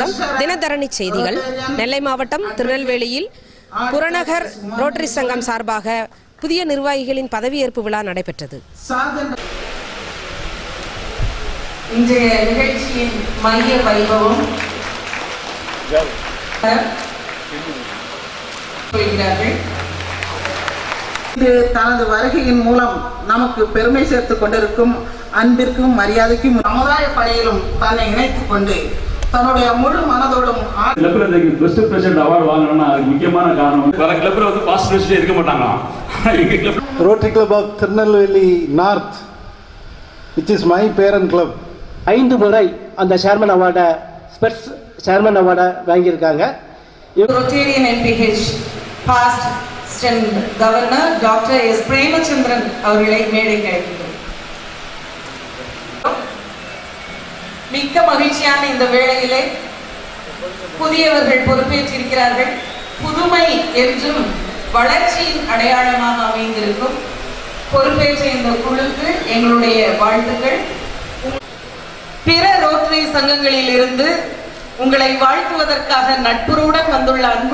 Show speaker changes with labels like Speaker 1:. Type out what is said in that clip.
Speaker 1: வணக்கம். தினதரணி செய்திகள். நெல்லை மாவட்டம் திருநெல்வேலியில் புறநகர் ரோட்டரி சங்கம் சார்பாக புதிய நிர்வாகிகளின் பதவியேற்பு விழா நடைபெற்றது.
Speaker 2: இன்றைய நிகழ்ச்சியின் மைய வைபவம்
Speaker 3: தனது வருகையின் மூலம் நமக்கு பெருமை சேர்த்துக் கொண்டிருக்கும் அன்பிற்கும் மரியாதைக்கும் சமுதாய பணியிலும் தன்னை இணைத்துக் கொண்டு தன்னுடைய முழு மனதோடும்
Speaker 4: பெஸ்ட் பிரசிடென்ட் அவார்டு வாங்கணும்னா அதுக்கு முக்கியமான காரணம் வேற கிளப்ல வந்து பாஸ்ட் பிரசிடென்ட் இருக்க மாட்டாங்க.
Speaker 5: Rotary Club of Tirunelveli North which is my parent club
Speaker 6: 5 முறை அந்த சேர்மன் அவார்டை ஸ்பெர்ஸ் சேர்மன் அவார்டை வாங்கியிருக்காங்க.
Speaker 2: Rotarian NPH past governor doctor S Premachandran அவர்களை மேடைக்கு அழைக்கிறோம். மிக்க மகிழ்ச்சியான இந்த வேளையிலே புதியவர்கள் பொறுப்பேற்றிருக்கிறார்கள். புதுமை என்றும் வளர்ச்சியின் அடையாளமாக அமைந்திருக்கும் பொறுப்பேற்ற இந்த குழுக்கு எங்களுடைய வாழ்த்துக்கள். பிற ரோட்டரி சங்கங்களில் இருந்து உங்களை வாழ்த்துவதற்காக நட்புறவுடன் வந்துள்ள அன்பு